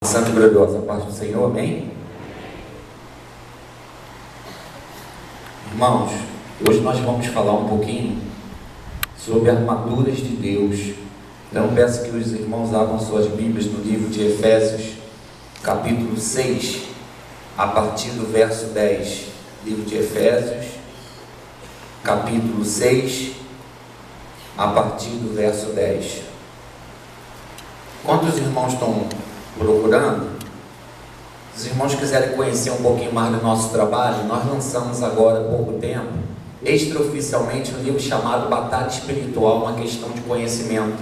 Santa e gloriosa paz do Senhor, amém? Irmãos, hoje nós vamos falar um pouquinho sobre armaduras de Deus. Então peço que os irmãos abram suas Bíblias no livro de Efésios, capítulo 6, a partir do verso 10. Livro de Efésios, capítulo 6, a partir do verso 10. Enquanto os irmãos estão procurando, se os irmãos quiserem conhecer um pouquinho mais do nosso trabalho, nós lançamos agora há pouco tempo, extraoficialmente, um livro chamado Batalha Espiritual, uma questão de conhecimento.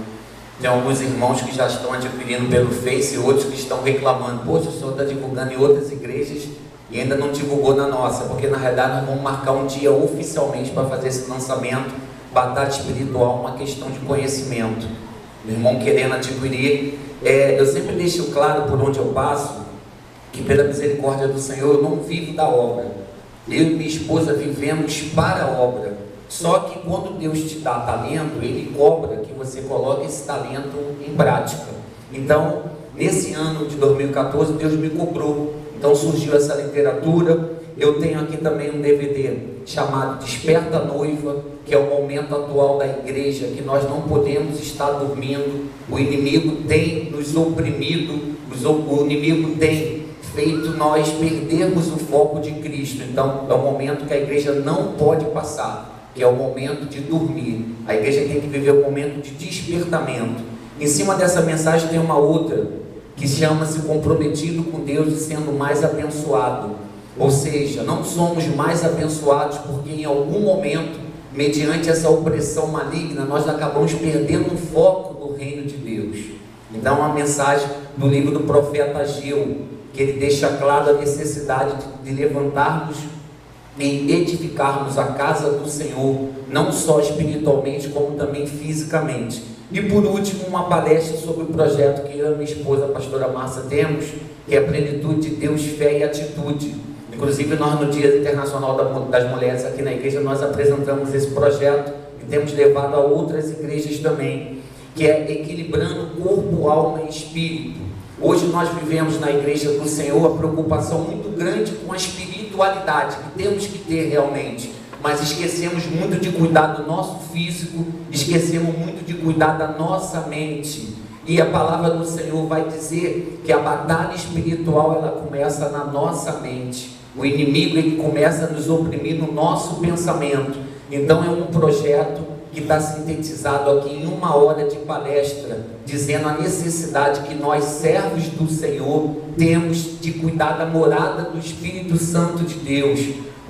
Tem alguns irmãos que já estão adquirindo pelo Face e outros que estão reclamando: poxa, o senhor está divulgando em outras igrejas e ainda não divulgou na nossa, porque na realidade nós vamos marcar um dia oficialmente para fazer esse lançamento. Batalha Espiritual, uma questão de conhecimento. Meu irmão querendo adquirir, eu sempre deixo claro por onde eu passo, que pela misericórdia do Senhor eu não vivo da obra. Eu e minha esposa vivemos para a obra. Só que quando Deus te dá talento, Ele cobra que você coloque esse talento em prática. Então, nesse ano de 2014, Deus me cobrou. Então surgiu essa literatura. Eu tenho aqui também um DVD chamado Desperta a Noiva, que é o momento atual da igreja, que nós não podemos estar dormindo. O inimigo tem nos oprimido, o inimigo tem feito nós perdermos o foco de Cristo. Então é o momento que a igreja não pode passar, que é o momento de dormir. A igreja tem que viver o momento de despertamento. Em cima dessa mensagem tem uma outra, que chama-se Comprometido com Deus e sendo mais abençoado. Ou seja, não somos mais abençoados porque em algum momento, mediante essa opressão maligna, nós acabamos perdendo o foco do reino de Deus. Então a mensagem do livro do profeta Ageu, que ele deixa claro a necessidade de levantarmos e edificarmos a casa do Senhor, não só espiritualmente, como também fisicamente. E por último, uma palestra sobre o projeto que eu e minha esposa, a pastora Márcia, temos, que é a Plenitude de Deus, Fé e Atitude. Inclusive nós no Dia Internacional das Mulheres aqui na igreja, nós apresentamos esse projeto e temos levado a outras igrejas também, que é equilibrando corpo, alma e espírito. Hoje nós vivemos na igreja do Senhor a preocupação muito grande com a espiritualidade, que temos que ter realmente, mas esquecemos muito de cuidar do nosso físico, esquecemos muito de cuidar da nossa mente. E a palavra do Senhor vai dizer que a batalha espiritual, ela começa na nossa mente. O inimigo, ele começa a nos oprimir no nosso pensamento. Então é um projeto que está sintetizado aqui em 1 hora de palestra, dizendo a necessidade que nós, servos do Senhor, temos de cuidar da morada do Espírito Santo de Deus.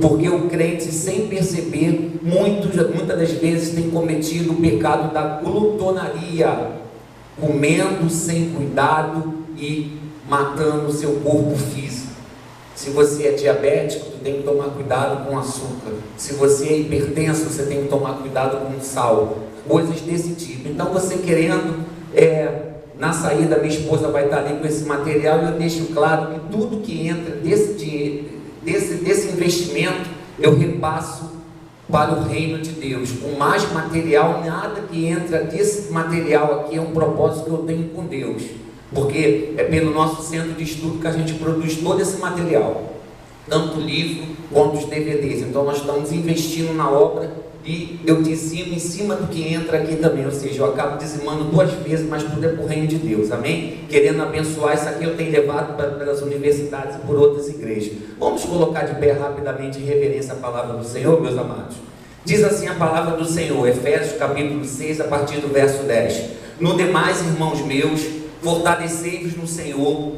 Porque o crente, sem perceber, muitas das vezes tem cometido o pecado da glutonaria, comendo sem cuidado e matando o seu corpo físico. Se você é diabético, você tem que tomar cuidado com açúcar. Se você é hipertenso, você tem que tomar cuidado com sal. Coisas desse tipo. Então você querendo, na saída minha esposa vai estar ali com esse material, e eu deixo claro que tudo que entra desse investimento, eu repasso para o reino de Deus. Com mais material, nada que entra desse material aqui é um propósito que eu tenho com Deus. Porque é pelo nosso centro de estudo que a gente produz todo esse material, tanto o livro quanto os DVDs. Então nós estamos investindo na obra e eu dizimo em cima do que entra aqui também. Ou seja, eu acabo dizimando 2 vezes, mas tudo é para o reino de Deus, amém? Querendo abençoar, isso aqui eu tenho levado pelas universidades e por outras igrejas. Vamos colocar de pé rapidamente em reverência à palavra do Senhor, meus amados. Diz assim a palavra do Senhor, Efésios capítulo 6, a partir do verso 10. No demais, irmãos meus, fortalecei-vos no Senhor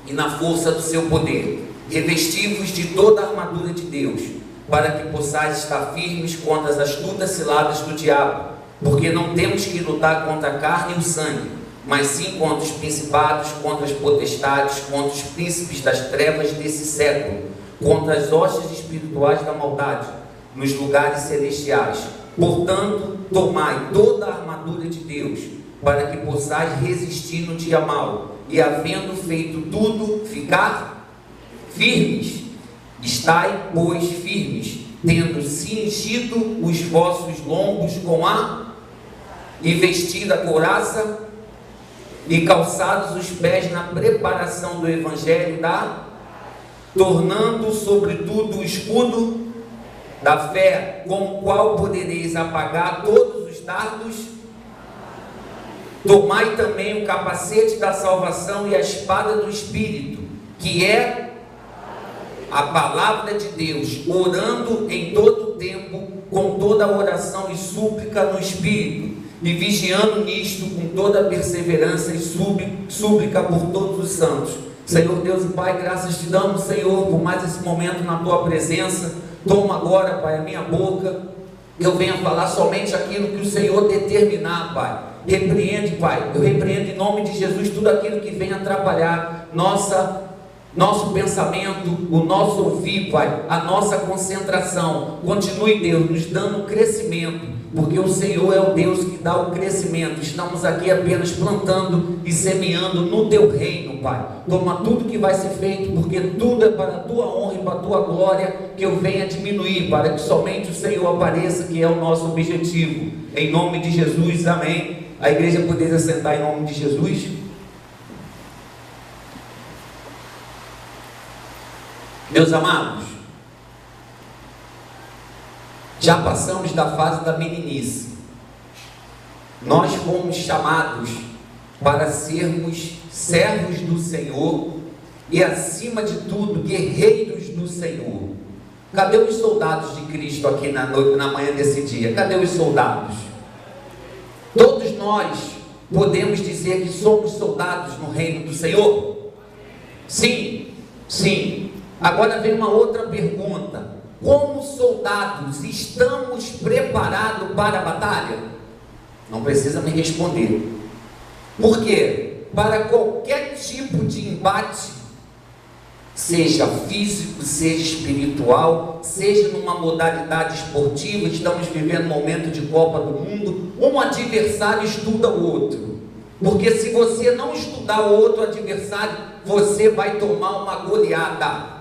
e na força do seu poder, revesti-vos de toda a armadura de Deus, para que possais estar firmes contra as astutas ciladas do diabo, porque não temos que lutar contra a carne e o sangue, mas sim contra os principados, contra as potestades, contra os príncipes das trevas desse século, contra as hostes espirituais da maldade nos lugares celestiais. Portanto, tomai toda a armadura de Deus, para que possais resistir no dia mau, e havendo feito tudo, ficar firmes. Estai, pois, firmes, tendo cingido os vossos lombos com a e vestida a couraça e calçados os pés na preparação do evangelho tornando sobretudo o escudo da fé, com o qual podereis apagar todos os dardos. Tomai também o capacete da salvação e a espada do Espírito, que é a palavra de Deus, orando em todo o tempo, com toda a oração e súplica no Espírito, e vigiando nisto com toda a perseverança e súplica por todos os santos. Senhor Deus e Pai, graças te damos, Senhor, por mais esse momento na tua presença. Toma agora, Pai, a minha boca, eu venho falar somente aquilo que o Senhor determinar, Pai. Repreende, Pai, eu repreendo em nome de Jesus tudo aquilo que vem atrapalhar nosso pensamento, o nosso ouvir, Pai, a nossa concentração. Continue, Deus, nos dando crescimento, porque o Senhor é o Deus que dá o crescimento. Estamos aqui apenas plantando e semeando no teu reino, Pai. Toma tudo que vai ser feito, porque tudo é para a tua honra e para a tua glória, que eu venha diminuir, para que somente o Senhor apareça, que é o nosso objetivo. Em nome de Jesus, amém. A igreja poderia sentar em nome de Jesus. Meus amados, já passamos da fase da meninice. Nós fomos chamados para sermos servos do Senhor e, acima de tudo, guerreiros do Senhor. Cadê os soldados de Cristo aqui na manhã desse dia? Cadê os soldados? Todos nós podemos dizer que somos soldados no reino do Senhor? Sim, sim. Agora vem uma outra pergunta: como soldados, estamos preparados para a batalha? Não precisa me responder. Por quê? Para qualquer tipo de embate, seja físico, seja espiritual, seja numa modalidade esportiva, estamos vivendo um momento de Copa do Mundo, um adversário estuda o outro. Porque se você não estudar o outro adversário, você vai tomar uma goleada.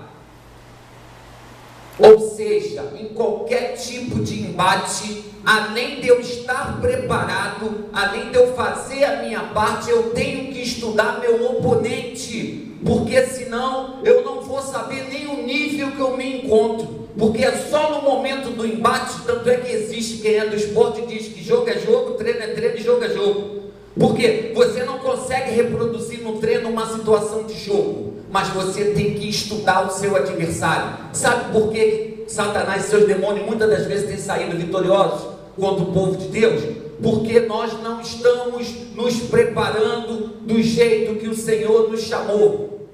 Ou seja, em qualquer tipo de embate, além de eu estar preparado, além de eu fazer a minha parte, eu tenho que estudar meu oponente, porque senão eu não vou saber nem o nível que eu me encontro, porque é só no momento do embate. Tanto é que existe quem é do esporte e diz que jogo é jogo, treino é treino e jogo é jogo, porque você não consegue reproduzir no treino uma situação de jogo, mas você tem que estudar o seu adversário. Sabe por que Satanás e seus demônios muitas das vezes têm saído vitoriosos contra o povo de Deus? Porque nós não estamos nos preparando do jeito que o Senhor nos chamou.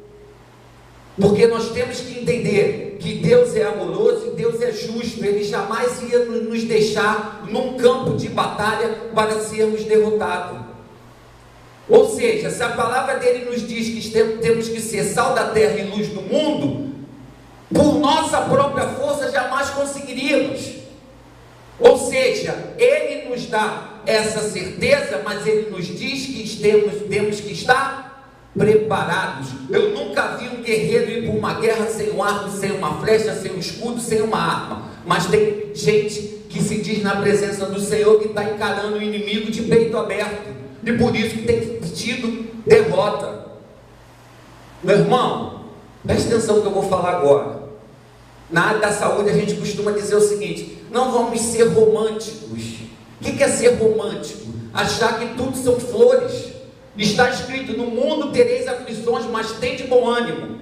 Porque nós temos que entender que Deus é amoroso e Deus é justo. Ele jamais ia nos deixar num campo de batalha para sermos derrotados. Ou seja, se a palavra dele nos diz que temos que ser sal da terra e luz do mundo, por nossa própria força jamais conseguiríamos. Ou seja, ele nos dá essa certeza, mas ele nos diz que temos que estar preparados. Eu nunca vi um guerreiro ir para uma guerra sem um arco, sem uma flecha, sem um escudo, sem uma arma. Mas tem gente que se diz na presença do Senhor que está encarando o inimigo de peito aberto, e por isso que tem tido derrota. Meu irmão, preste atenção no que eu vou falar agora. Na área da saúde a gente costuma dizer o seguinte: não vamos ser românticos. O que é ser romântico? Achar que tudo são flores. Está escrito: no mundo tereis aflições, mas tende bom ânimo.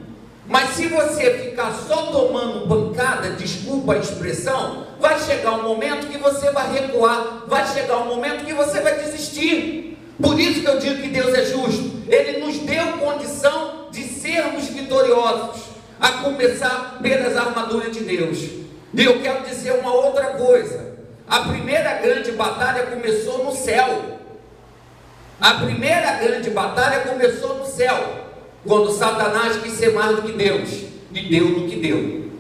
Mas se você ficar só tomando pancada, desculpa a expressão, vai chegar um momento que você vai recuar, vai chegar um momento que você vai desistir. Por isso que eu digo que Deus é justo. Ele nos deu condição de sermos vitoriosos, a começar pelas armaduras de Deus. E eu quero dizer uma outra coisa: a primeira grande batalha começou no céu. A primeira grande batalha começou no céu, quando Satanás quis ser mais do que Deus, e deu no que deu.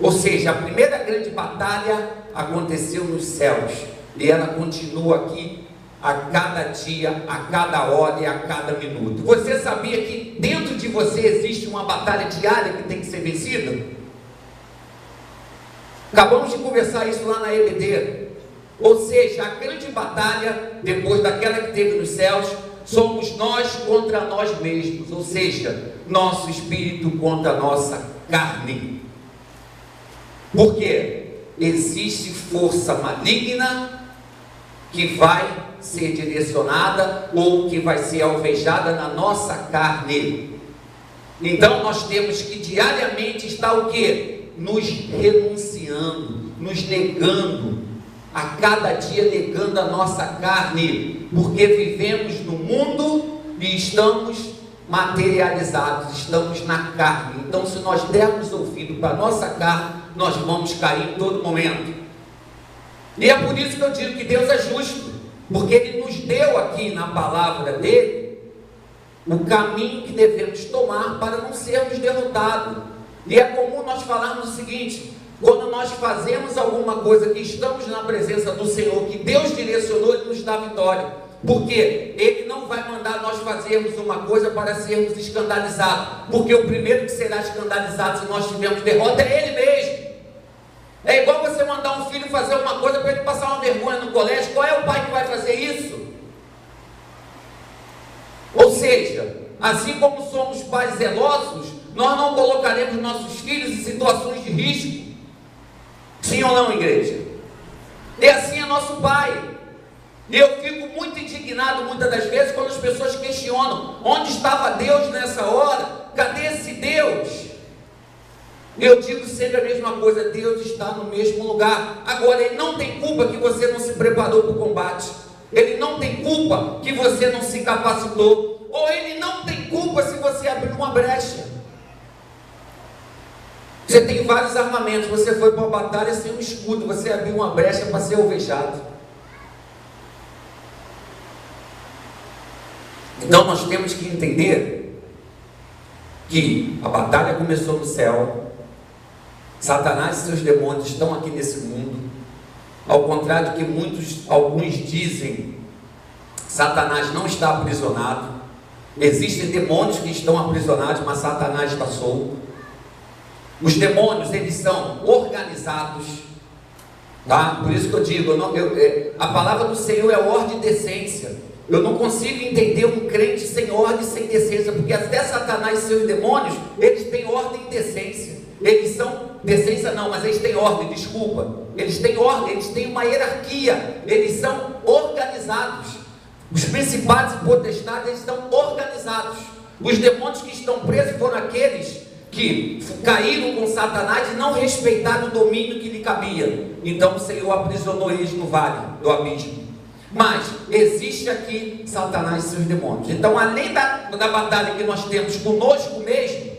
Ou seja, a primeira grande batalha aconteceu nos céus, e ela continua aqui a cada dia, a cada hora e a cada minuto. Você sabia que dentro de você existe uma batalha diária que tem que ser vencida? Acabamos de conversar isso lá na EBD. Ou seja, a grande batalha, depois daquela que teve nos céus, somos nós contra nós mesmos, ou seja, nosso espírito contra a nossa carne. Porque existe força maligna que vai ser direcionada ou que vai ser alvejada na nossa carne. Então nós temos que diariamente estar o quê? Nos renunciando, nos negando, a cada dia negando a nossa carne, porque vivemos no mundo e estamos materializados, estamos na carne. Então se nós dermos ouvido para a nossa carne, nós vamos cair em todo momento. E é por isso que eu digo que Deus é justo, porque Ele nos deu aqui na palavra dele o caminho que devemos tomar para não sermos derrotados. E é comum nós falarmos o seguinte: quando nós fazemos alguma coisa que estamos na presença do Senhor, que Deus direcionou, Ele nos dá vitória, porque Ele não vai mandar nós fazermos uma coisa para sermos escandalizados, porque o primeiro que será escandalizado se nós tivermos derrota é Ele mesmo. É igual você mandar um filho fazer uma coisa para ele passar uma vergonha no colégio. Qual é o pai que vai fazer isso? Ou seja, assim como somos pais zelosos, nós não colocaremos nossos filhos em situações de risco. Sim ou não, igreja? E assim é nosso Pai. E eu fico muito indignado muitas das vezes quando as pessoas questionam: onde estava Deus nessa hora? Cadê esse Deus? Eu digo sempre a mesma coisa: Deus está no mesmo lugar. Agora, Ele não tem culpa que você não se preparou para o combate. Ele não tem culpa que você não se capacitou. Ou Ele não tem culpa se você abriu uma brecha. Você tem vários armamentos, você foi para a batalha sem um escudo, você abriu uma brecha para ser alvejado. Então nós temos que entender que a batalha começou no céu. Satanás e seus demônios estão aqui nesse mundo. Ao contrário do que alguns dizem, Satanás não está aprisionado. Existem demônios que estão aprisionados, mas Satanás está solto. Os demônios, eles são organizados, tá? Por isso que eu digo, a palavra do Senhor é ordem e decência. Eu não consigo entender um crente sem ordem e sem decência, porque até Satanás e seus demônios, eles têm ordem e decência. Eles são, decência não, mas eles têm ordem, desculpa. Eles têm ordem, eles têm uma hierarquia, eles são organizados. Os principados e potestades, eles estão organizados. Os demônios que estão presos foram aqueles que caíram com Satanás e não respeitaram o domínio que lhe cabia. Então o Senhor aprisionou eles no vale do abismo. Mas existe aqui Satanás e seus demônios. Então, além da batalha que nós temos conosco mesmo,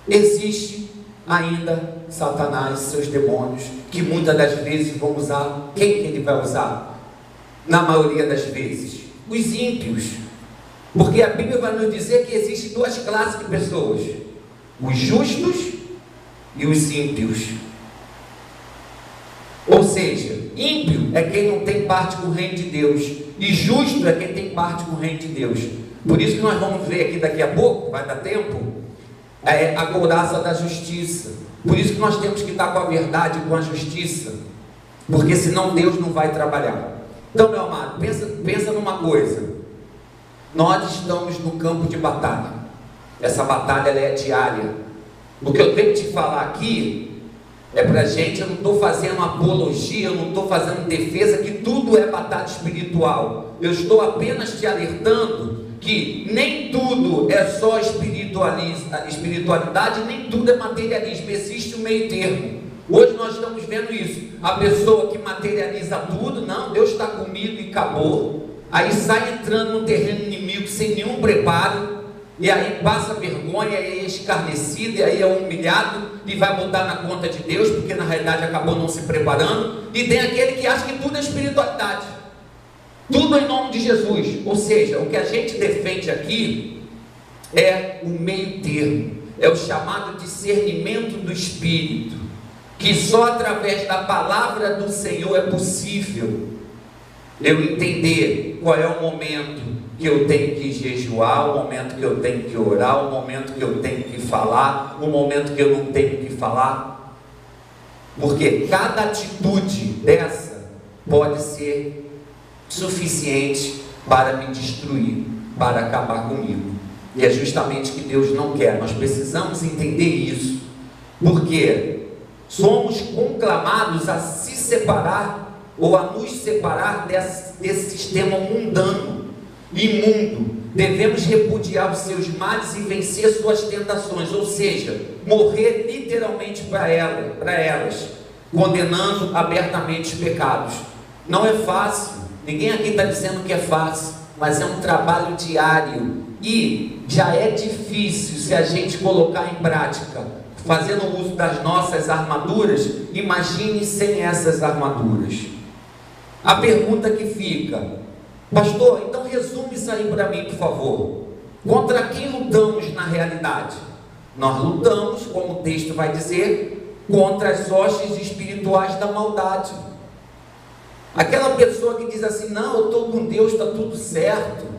existe ainda Satanás e seus demônios, que muitas das vezes vão usar. Quem que ele vai usar? Na maioria das vezes, os ímpios. Porque a Bíblia vai nos dizer que existem duas classes de pessoas: os justos e os ímpios. Ou seja, ímpio é quem não tem parte com o reino de Deus, e justo é quem tem parte com o reino de Deus. Por isso que nós vamos ver aqui daqui a pouco, vai dar tempo, a couraça da justiça. Por isso que nós temos que estar com a verdade, com a justiça, porque senão Deus não vai trabalhar. Então, meu amado, pensa numa coisa: nós estamos no campo de batalha. Essa batalha ela é diária. O que eu tenho que te falar aqui é para a gente. Eu não estou fazendo apologia, eu não estou fazendo defesa que tudo é batalha espiritual. Eu estou apenas te alertando que nem tudo é só espiritualidade, nem tudo é materialismo. Existe um meio termo. Hoje nós estamos vendo isso. A pessoa que materializa tudo, não, Deus está comigo e acabou. Aí sai entrando no terreno inimigo sem nenhum preparo, e aí passa vergonha, e é escarnecido, e aí é humilhado, e vai botar na conta de Deus, porque na realidade acabou não se preparando. E tem aquele que acha que tudo é espiritualidade, tudo em nome de Jesus. Ou seja, o que a gente defende aqui é o meio termo, é o chamado discernimento do Espírito, que só através da palavra do Senhor é possível eu entender qual é o momento que eu tenho que jejuar, o momento que eu tenho que orar, o momento que eu tenho que falar, o momento que eu não tenho que falar. Porque cada atitude dessa pode ser suficiente para me destruir, para acabar comigo. E é justamente o que Deus não quer. Nós precisamos entender isso, porque somos conclamados a se separar ou a nos separar desse sistema mundano, imundo. Devemos repudiar os seus males e vencer suas tentações, ou seja, morrer literalmente para elas, condenando abertamente os pecados. Não é fácil, ninguém aqui está dizendo que é fácil, mas é um trabalho diário, e já é difícil se a gente colocar em prática, fazendo uso das nossas armaduras. Imagine sem essas armaduras. A pergunta que fica: pastor, então resume isso aí para mim, por favor. Contra quem lutamos na realidade? Nós lutamos, como o texto vai dizer, contra as hostes espirituais da maldade. Aquela pessoa que diz assim: não, eu estou com Deus, está tudo certo.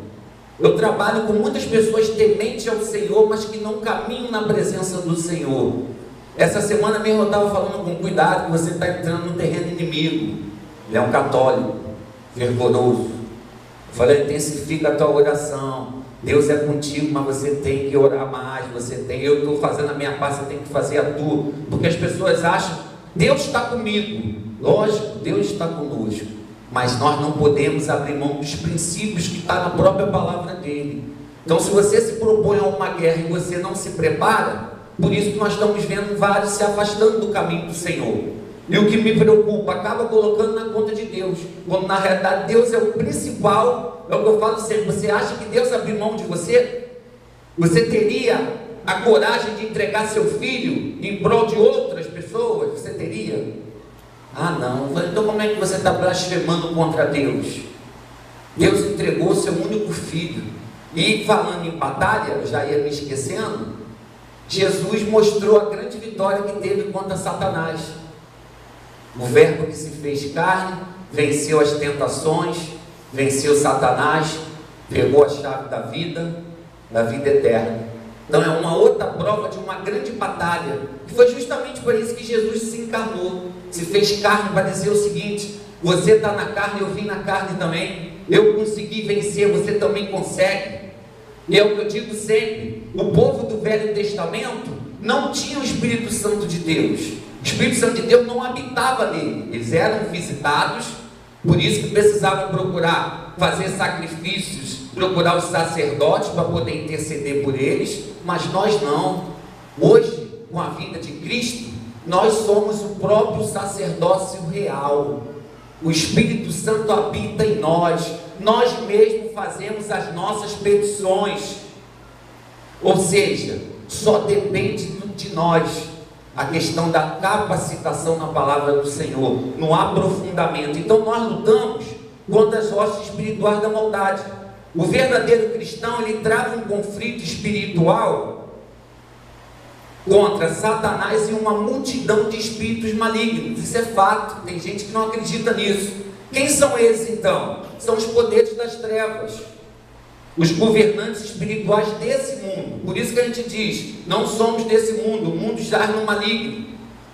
Eu trabalho com muitas pessoas tementes ao Senhor, mas que não caminham na presença do Senhor. Essa semana mesmo eu estava falando com cuidado, que você está entrando no terreno inimigo. Ele é um católico, fervoroso. Eu falei: intensifica a tua oração. Deus é contigo, mas você tem que orar mais. Eu estou fazendo a minha parte, você tem que fazer a tua. Porque as pessoas acham: Deus está comigo. Lógico, Deus está conosco, mas nós não podemos abrir mão dos princípios que está na própria palavra dele. Então, se você se propõe a uma guerra e você não se prepara, por isso que nós estamos vendo vários se afastando do caminho do Senhor. E o que me preocupa, acaba colocando na conta de Deus, quando na realidade Deus é o principal. É o que eu falo sempre: você acha que Deus abriu mão de você? Você teria a coragem de entregar seu filho em prol de outras pessoas? Você teria? Ah, não. Então como é que você está blasfemando contra Deus? Deus entregou seu único filho. E falando em batalha, eu já ia me esquecendo, Jesus mostrou a grande vitória que teve contra Satanás. O verbo que se fez carne, venceu as tentações, venceu Satanás, pegou a chave da vida eterna. Então é uma outra prova de uma grande batalha, que foi justamente por isso que Jesus se encarnou, se fez carne, para dizer o seguinte: você está na carne, eu vim na carne também, eu consegui vencer, você também consegue. E é o que eu digo sempre: o povo do Velho Testamento não tinha o Espírito Santo de Deus, o Espírito Santo de Deus não habitava nele, eles eram visitados, por isso que precisavam procurar fazer sacrifícios, procurar os sacerdotes para poder interceder por eles. Mas nós não. Hoje, com a vinda de Cristo, nós somos o próprio sacerdócio real. O Espírito Santo habita em nós. Nós mesmos fazemos as nossas petições. Ou seja, só depende de nós a questão da capacitação na palavra do Senhor, no aprofundamento. Então nós lutamos contra as hostes espirituais da maldade. O verdadeiro cristão, ele trava um conflito espiritual contra Satanás e uma multidão de espíritos malignos. Isso é fato, tem gente que não acredita nisso. Quem são eles então? São os poderes das trevas, os governantes espirituais desse mundo. Por isso que a gente diz: não somos desse mundo, o mundo jaz no maligno.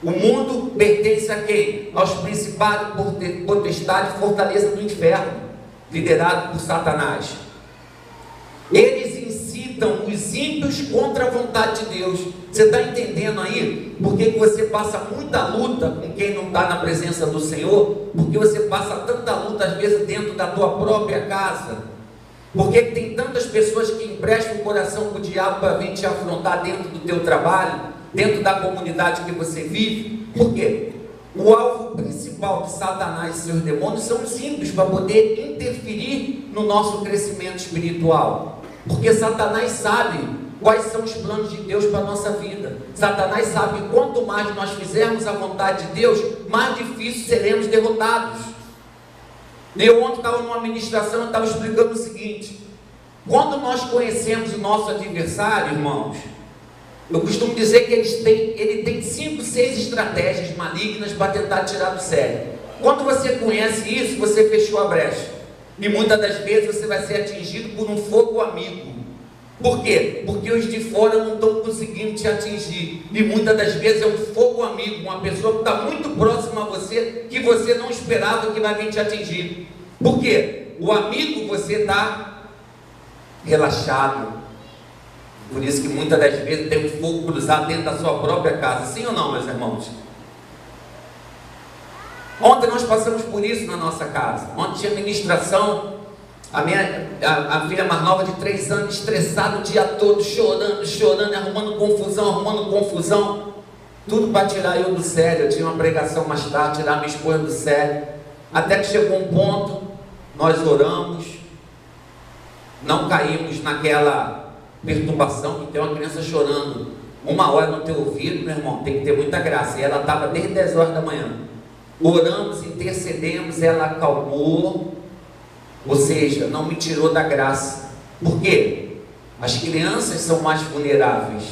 O mundo pertence a quem? Aos principados, potestade e fortaleza do inferno, liderado por Satanás. Eles incitam os ímpios contra a vontade de Deus. Você está entendendo aí por que você passa muita luta com quem não está na presença do Senhor? Porque você passa tanta luta às vezes dentro da tua própria casa? Porque tem tantas pessoas que emprestam o coração para o diabo para vir te afrontar dentro do teu trabalho, dentro da comunidade que você vive? Por quê? O alvo principal de Satanás e seus demônios são os ímpios, para poder interferir no nosso crescimento espiritual. Porque Satanás sabe quais são os planos de Deus para a nossa vida. Satanás sabe que quanto mais nós fizermos a vontade de Deus, mais difícil seremos derrotados. Eu ontem estava numa ministração, eu estava explicando o seguinte: quando nós conhecemos o nosso adversário, irmãos, eu costumo dizer que ele tem 5, 6 estratégias malignas para tentar tirar do sério. Quando você conhece isso, você fechou a brecha. E muitas das vezes você vai ser atingido por um fogo amigo. Por quê? Porque os de fora não estão conseguindo te atingir. E muitas das vezes é um fogo amigo, uma pessoa que está muito próxima a você, que você não esperava que vai vir te atingir. Por quê? o amigo você está relaxado. Por isso que muitas das vezes tem um fogo cruzado dentro da sua própria casa. Sim ou não, meus irmãos? Ontem nós passamos por isso na nossa casa. Ontem tinha ministração. A filha mais nova de 3 anos, estressada o dia todo, chorando, arrumando confusão. Tudo para tirar eu do sério. Eu tinha uma pregação mais tarde, tirar minha esposa do sério. Até que chegou um ponto, nós oramos, não caímos naquela perturbação que tem uma criança chorando 1 hora no teu ouvido, meu irmão, tem que ter muita graça. E ela estava desde 10 horas da manhã. Oramos, intercedemos, ela acalmou, ou seja, não me tirou da graça. Por quê? As crianças são mais vulneráveis.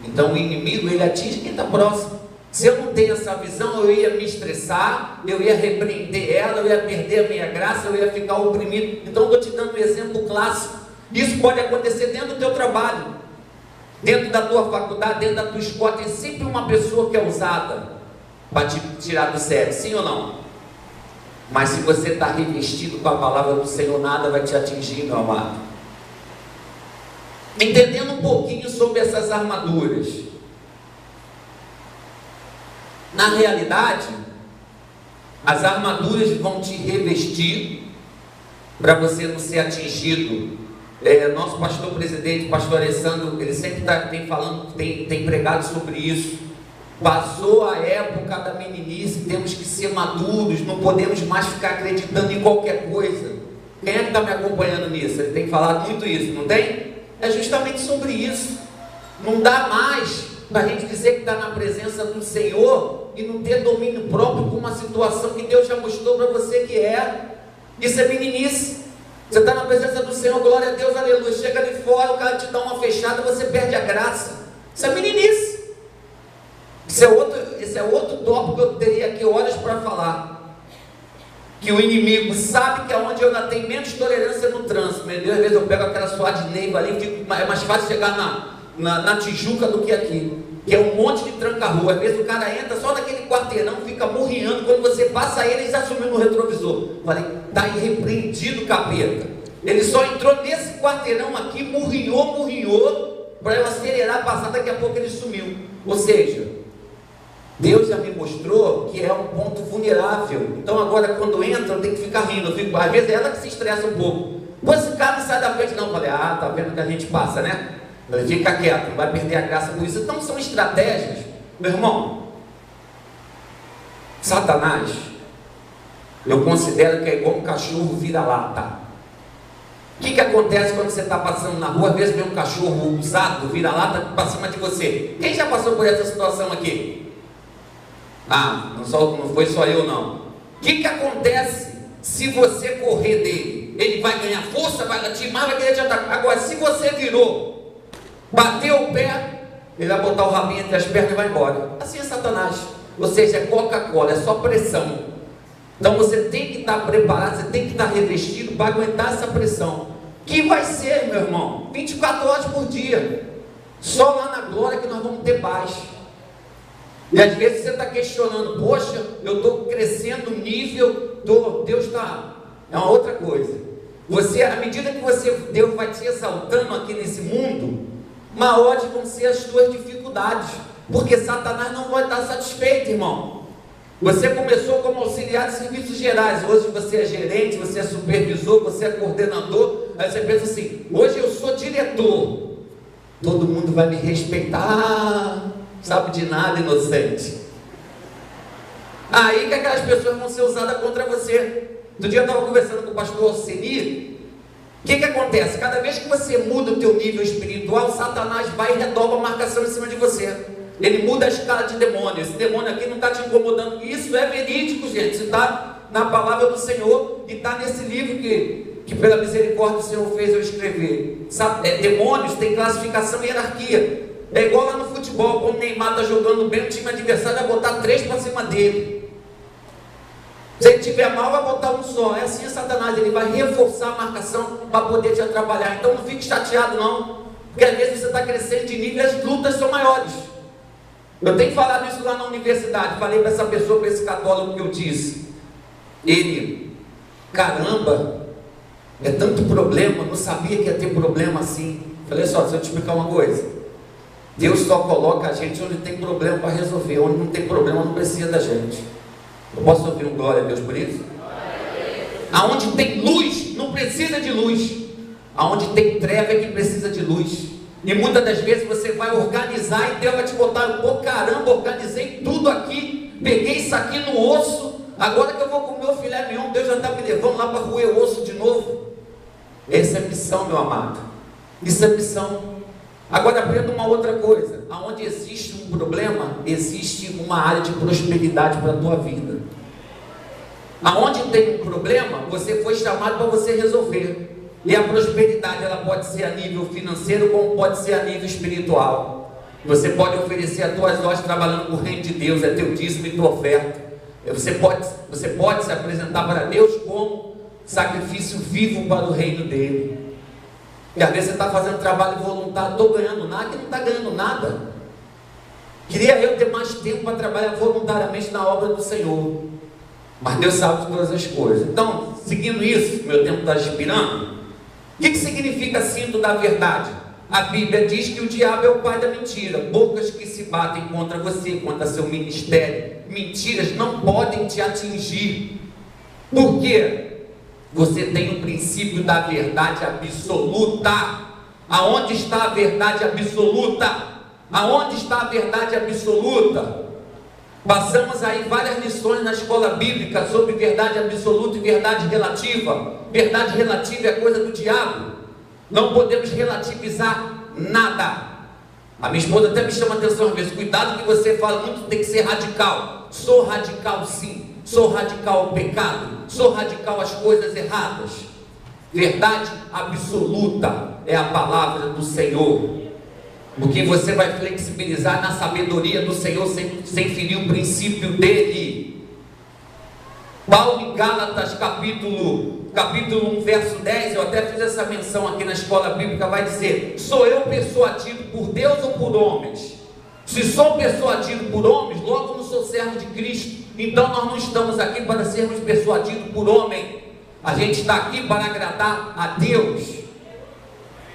Então o inimigo, ele atinge quem está próximo. Se eu não tenho essa visão, eu ia me estressar, eu ia repreender ela, eu ia perder a minha graça, eu ia ficar oprimido. Então eu estou te dando um exemplo clássico. Isso pode acontecer dentro do teu trabalho, dentro da tua faculdade, dentro da tua escola. Tem sempre uma pessoa que é usada para te tirar do sério, sim ou não? Mas se você está revestido com a palavra do Senhor, nada vai te atingir, meu amado. Entendendo um pouquinho sobre essas armaduras, na realidade, as armaduras vão te revestir para você não ser atingido. Nosso pastor presidente, pastor Alessandro, ele sempre tem pregado sobre isso. Passou a época da meninice, temos que ser maduros, não podemos mais ficar acreditando em qualquer coisa. Quem é que está me acompanhando nisso? Ele tem falado muito isso, não tem? É justamente sobre isso. Não dá mais para a gente dizer que está na presença do Senhor e não ter domínio próprio com uma situação que Deus já mostrou para você que é. Isso é meninice. Você está na presença do Senhor, glória a Deus, aleluia. Chega ali fora, o cara te dá uma fechada, você perde a graça. Isso é meninice. Esse é outro tópico que eu teria aqui horas para falar. Que o inimigo sabe que é onde eu ainda tenho menos tolerância no trânsito. Meu Deus, às vezes eu pego aquela suada de Neiva ali, é mais fácil chegar na Tijuca do que aqui, que é um monte de tranca-rua. Às vezes o cara entra só naquele quarteirão, fica murriando, quando você passa ele já sumiu no retrovisor. Falei, está irrepreendido, capeta. Ele só entrou nesse quarteirão aqui, murriou, para eu acelerar, passar, daqui a pouco ele sumiu. Ou seja, Deus já me mostrou que é um ponto vulnerável. Então agora quando entra eu tenho que ficar rindo. Às vezes é ela que se estressa um pouco. Pô, esse cara não sai da frente não. Eu falei, tá vendo que a gente passa, né? Ele fica quieto, não vai perder a graça por isso. Então são estratégias. Meu irmão, Satanás, eu considero que é igual um cachorro vira-lata. O que acontece quando você está passando na rua? Às vezes vem um cachorro usado, vira-lata, para cima de você. Quem já passou por essa situação aqui? Não foi só eu não. O que acontece se você correr dele? Ele vai ganhar força, vai latir mais, vai querer te atacar. Agora, se você virou, bateu o pé, ele vai botar o rabinho entre as pernas e vai embora. Assim é Satanás. Ou seja, é Coca-Cola, é só pressão. Então você tem que estar preparado, você tem que estar revestido para aguentar essa pressão. Que vai ser, meu irmão, 24 horas por dia. Só lá na glória que nós vamos ter paz. E às vezes você está questionando, poxa, eu estou crescendo o nível, Deus está... É uma outra coisa. À medida que Deus vai te exaltando aqui nesse mundo, maiores vão ser as tuas dificuldades, porque Satanás não vai estar satisfeito, irmão. Você começou como auxiliar de serviços gerais, hoje você é gerente, você é supervisor, você é coordenador, aí você pensa assim, hoje eu sou diretor, todo mundo vai me respeitar, sabe de nada, inocente. Aí que aquelas pessoas vão ser usadas contra você. Outro dia eu estava conversando com o pastor Alceni. O que acontece? Cada vez que você muda o teu nível espiritual, Satanás vai e redobra a marcação em cima de você. Ele muda a escala de demônio. Esse demônio aqui não está te incomodando. Isso é verídico, gente. Isso está na palavra do Senhor e está nesse livro que pela misericórdia do Senhor fez eu escrever. Demônios têm classificação e hierarquia. É igual lá no futebol, quando o Neymar está jogando bem, o time adversário vai botar 3 para cima dele. Se ele estiver mal, vai botar um só. É assim Satanás, ele vai reforçar a marcação para poder te atrapalhar. Então não fique chateado não, porque às vezes você está crescendo de nível e as lutas são maiores. Eu tenho falado isso lá na universidade, falei para essa pessoa, para esse católico que eu disse, ele, caramba, É tanto problema, não sabia que ia ter problema assim. Falei só, deixa eu te explicar uma coisa. Deus só coloca a gente onde tem problema para resolver. Onde não tem problema não precisa da gente. Eu posso ouvir um glória a Deus por isso? Aonde tem luz, não precisa de luz. Aonde tem treva é que precisa de luz. E muitas das vezes você vai organizar e Deus vai te botar, pô, caramba, organizei tudo aqui, peguei isso aqui no osso, agora que eu vou comer o filé mignon, Deus já está me levando lá para roer o osso de novo. Essa é missão, meu amado. Isso é missão. Agora aprenda uma outra coisa. Aonde existe um problema, existe uma área de prosperidade para a tua vida. Aonde tem um problema, você foi chamado para você resolver. E a prosperidade, ela pode ser a nível financeiro, como pode ser a nível espiritual. Você pode oferecer as tuas horas trabalhando com o reino de Deus, é teu dízimo e tua oferta. Você pode se apresentar para Deus como sacrifício vivo para o reino dele. E às vezes você está fazendo trabalho voluntário, estou ganhando nada, que não está ganhando nada. Queria eu ter mais tempo para trabalhar voluntariamente na obra do Senhor. Mas Deus sabe de todas as coisas. Então, seguindo isso, meu tempo está expirando. O que significa cinto da verdade? A Bíblia diz que o diabo é o pai da mentira. Bocas que se batem contra você, contra seu ministério. Mentiras não podem te atingir. Por quê? Você tem o princípio da verdade absoluta. Aonde está a verdade absoluta? Aonde está a verdade absoluta? Passamos aí várias lições na escola bíblica sobre verdade absoluta e verdade relativa. Verdade relativa é coisa do diabo. Não podemos relativizar nada. A minha esposa até me chama a atenção às vezes. Cuidado que você fala muito, tem que ser radical. Sou radical sim. Sou radical ao pecado. Sou radical às coisas erradas. Verdade absoluta é a palavra do Senhor. Porque você vai flexibilizar na sabedoria do Senhor sem ferir o princípio dele. Paulo em Gálatas capítulo 1 verso 10, eu até fiz essa menção aqui na escola bíblica, vai dizer: sou eu persuadido por Deus ou por homens? Se sou persuadido por homens, logo não sou servo de Cristo. Então nós não estamos aqui para sermos persuadidos por homem. A gente está aqui para agradar a Deus.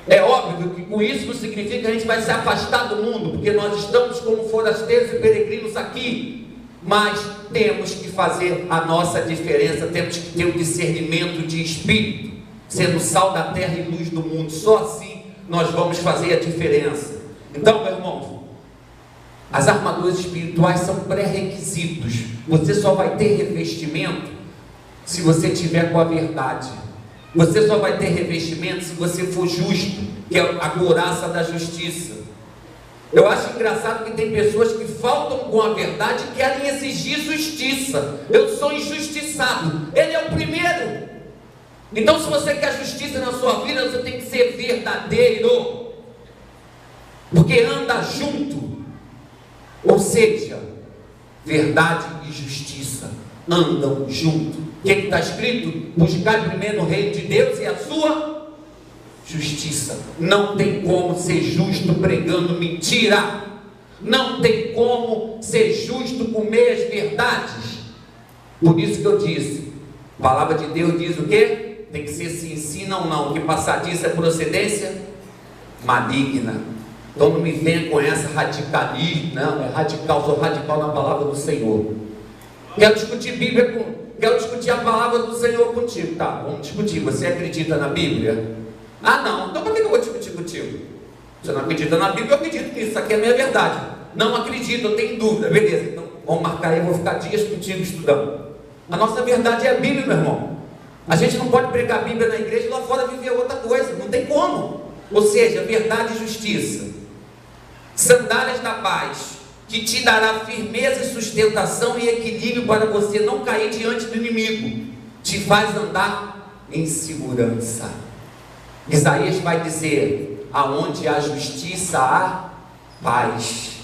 É óbvio que com isso não significa que a gente vai se afastar do mundo, porque nós estamos como forasteiros e peregrinos aqui, mas temos que fazer a nossa diferença, temos que ter um discernimento de espírito, sendo sal da terra e luz do mundo. Só assim nós vamos fazer a diferença. Então, meu irmão, as armaduras espirituais são pré-requisitos. Você só vai ter revestimento se você tiver com a verdade. Você só vai ter revestimento se você for justo, que é a couraça da justiça. Eu acho engraçado que tem pessoas que faltam com a verdade e querem exigir justiça. Eu sou injustiçado. Ele é o primeiro. Então, se você quer justiça na sua vida, você tem que ser verdadeiro, porque anda junto. Ou seja, verdade e justiça andam junto. O que está escrito? Buscar primeiro o reino de Deus e a sua justiça. Não tem como ser justo pregando mentira. Não tem como ser justo com meias verdades. Por isso que eu disse, a palavra de Deus diz o quê? Tem que ser se ensina ou não. O que passar disso é procedência maligna. Então não me venha com essa radicalismo. Não, é radical, sou radical na palavra do Senhor. Quero discutir Bíblia quero discutir a palavra do Senhor contigo. Tá, vamos discutir. Você acredita na Bíblia? Ah, não. Então por que eu vou discutir contigo? Você não acredita na Bíblia? Eu acredito nisso. Isso aqui é a minha verdade. Não acredito, eu tenho dúvida. Beleza, então vamos marcar aí. Eu vou ficar dias contigo estudando. A nossa verdade é a Bíblia, meu irmão. A gente não pode pregar a Bíblia na igreja e lá fora viver outra coisa. Não tem como. Ou seja, verdade e justiça. Sandálias da paz, que te dará firmeza e sustentação e equilíbrio para você não cair diante do inimigo, te faz andar em segurança. Isaías vai dizer: aonde há justiça há paz.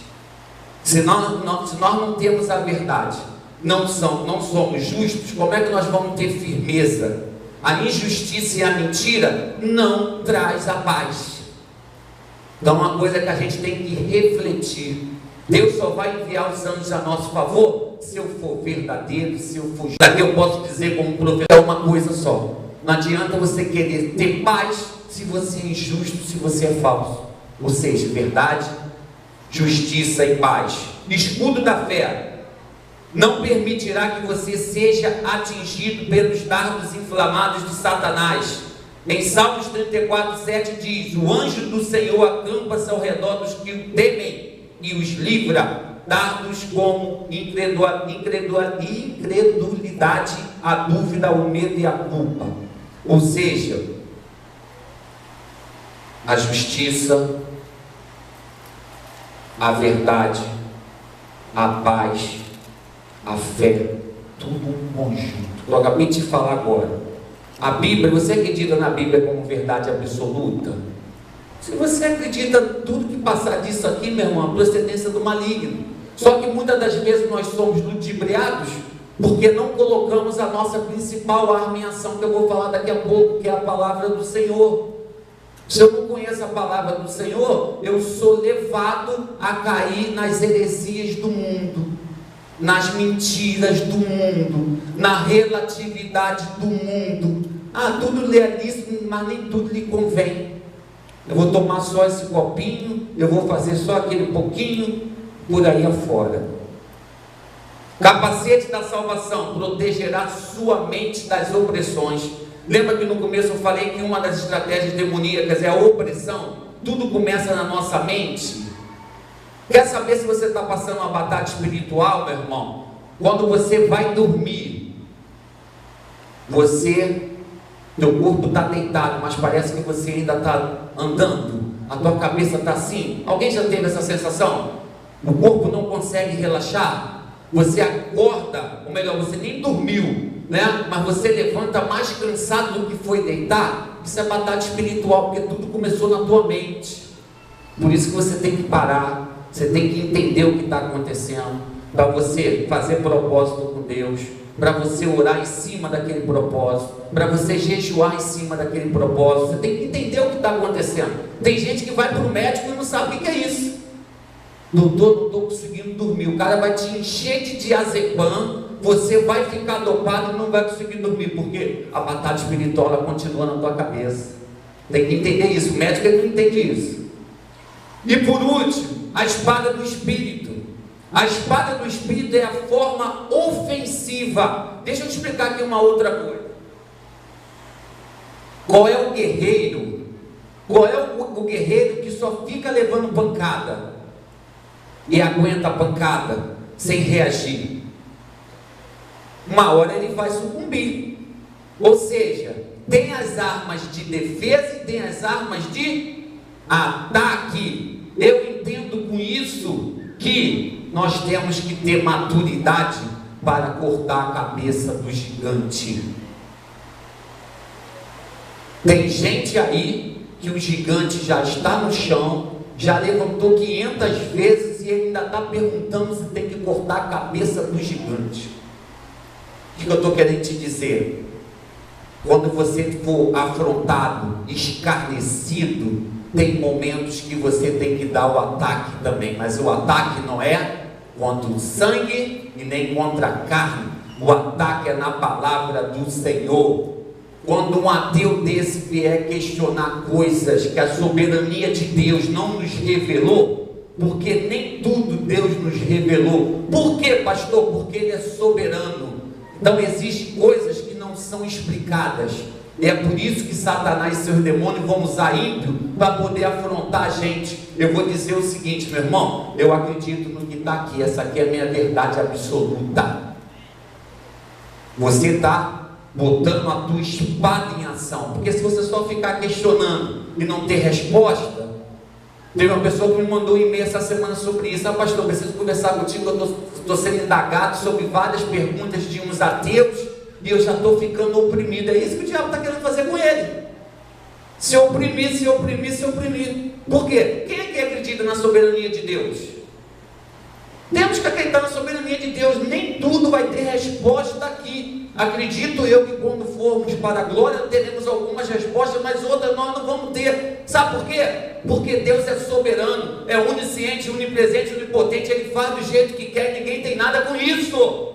Se nós não temos a verdade, não somos justos, como é que nós vamos ter firmeza? A injustiça e a mentira não traz a paz. Então uma coisa que a gente tem que refletir: Deus só vai enviar os anjos a nosso favor se eu for verdadeiro, se eu for justo. Aqui eu posso dizer como profeta uma coisa só: Não adianta você querer ter paz se você é injusto, se você é falso. Ou seja, verdade, justiça e paz. Escudo da fé não permitirá que você seja atingido pelos dardos inflamados de Satanás. Em Salmos 34:7 diz: o anjo do Senhor acampa-se ao redor dos que o temem e os livra. Dardos como incredulidade, a dúvida, o medo e a culpa. Ou seja, a justiça, a verdade, a paz, a fé, tudo um conjunto. Eu acabei de te falar agora. A Bíblia, você acredita na Bíblia como verdade absoluta? Se você acredita tudo que passar disso aqui, meu irmão, a procedência do maligno. Só que muitas das vezes nós somos ludibriados porque não colocamos a nossa principal arma em ação, que eu vou falar daqui a pouco, que é a palavra do Senhor. Se eu não conheço a palavra do Senhor, eu sou levado a cair nas heresias do mundo, nas mentiras do mundo, na relatividade do mundo. Tudo lhe é lícito, mas nem tudo lhe convém. Eu vou tomar só esse copinho, eu vou fazer só aquele pouquinho, por aí afora. Capacete da salvação protegerá sua mente das opressões. Lembra que no começo eu falei que uma das estratégias demoníacas é a opressão? Tudo começa na nossa mente. Quer saber se você está passando uma batalha espiritual, meu irmão? Quando você vai dormir, teu corpo está deitado, mas parece que você ainda está andando, a tua cabeça está assim. Alguém já teve essa sensação? O corpo não consegue relaxar, você acorda, ou melhor, você nem dormiu, né? Mas você levanta mais cansado do que foi deitar. Isso é batalha espiritual, porque tudo começou na tua mente. Por isso que você tem que parar, você tem que entender o que está acontecendo, para você fazer propósito com Deus, para você orar em cima daquele propósito, para você jejuar em cima daquele propósito. Você tem que entender o que está acontecendo. Tem gente que vai para o médico e não sabe o que é isso. Doutor, não estou conseguindo dormir. O cara vai te encher de diazepam, você vai ficar dopado e não vai conseguir dormir, porque a batalha espiritual ela continua na tua cabeça. Tem que entender isso. O médico ele não entende isso. E por último, a espada do Espírito. A espada do Espírito é a forma ofensiva. Deixa eu te explicar aqui uma outra coisa. Qual é o guerreiro? Qual é o guerreiro que só fica levando pancada e aguenta a pancada sem reagir? Uma hora ele vai sucumbir. Ou seja, tem as armas de defesa e tem as armas de ataque. Eu entendo com isso que nós temos que ter maturidade para cortar a cabeça do gigante. Tem gente aí que o gigante já está no chão, já levantou 500 vezes e ele ainda está perguntando se tem que cortar a cabeça do gigante. O que eu estou querendo te dizer? Quando você for afrontado, escarnecido, tem momentos que você tem que dar o ataque também, mas o ataque não é contra o sangue e nem contra a carne. O ataque é na palavra do Senhor. Quando um ateu desse vier questionar coisas que a soberania de Deus não nos revelou, porque nem tudo Deus nos revelou. Por quê, pastor? Porque Ele é soberano. Então existem coisas que não são explicadas. É por isso que Satanás e seus demônios vão usar ímpio para poder afrontar a gente. Eu vou dizer o seguinte, meu irmão, eu acredito no que está aqui. Essa aqui é a minha verdade absoluta. Você está botando a tua espada em ação, porque se você só ficar questionando e não ter resposta. Teve uma pessoa que me mandou um e-mail essa semana sobre isso. Pastor, preciso conversar contigo, eu estou sendo indagado sobre várias perguntas de uns ateus e eu já estou ficando oprimido. É isso que o diabo está querendo fazer com ele. Se oprimir, se oprimir, se oprimir. Por quê? Quem é que acredita na soberania de Deus? Temos que acreditar na soberania de Deus. Nem tudo vai ter resposta aqui. Acredito eu que quando formos para a glória teremos algumas respostas, mas outras nós não vamos ter. Sabe por quê? Porque Deus é soberano, é onisciente, onipresente, onipotente. Ele faz do jeito que quer, ninguém tem nada com isso.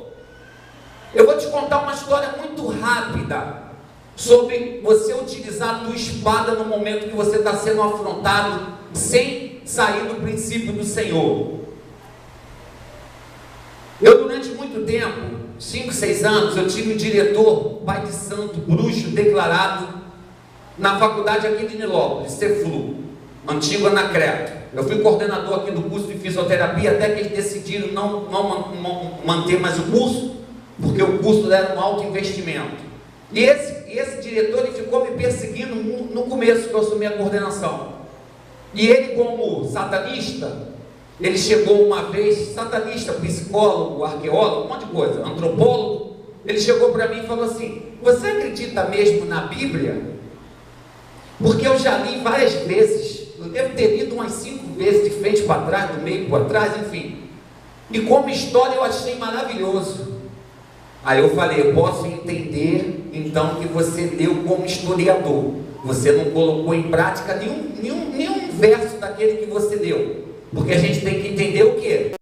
Eu vou te contar uma história muito rápida. sobre você utilizar a tua espada no momento que você está sendo afrontado, sem sair do princípio do Senhor. Eu, durante muito tempo, 5, 6 anos, eu tive um diretor, pai de santo, bruxo, declarado, na faculdade aqui de Nilópolis, Ceflu, antigo Anacreto. Eu fui coordenador aqui do curso de fisioterapia, até que eles decidiram não manter mais o curso, porque o curso era um alto investimento. E esse diretor, ele ficou me perseguindo no começo que eu assumi a coordenação. E ele, como satanista, ele chegou uma vez, satanista, psicólogo, arqueólogo, um monte de coisa, antropólogo, ele chegou para mim e falou assim: você acredita mesmo na Bíblia? Porque eu já li várias vezes, eu devo ter lido umas 5 vezes, de frente para trás, do meio para trás, enfim. E como história eu achei maravilhoso. Aí eu falei: eu posso entender então que você leu como historiador, você não colocou em prática nenhum verso daquele que você leu, porque a gente tem que entender o quê?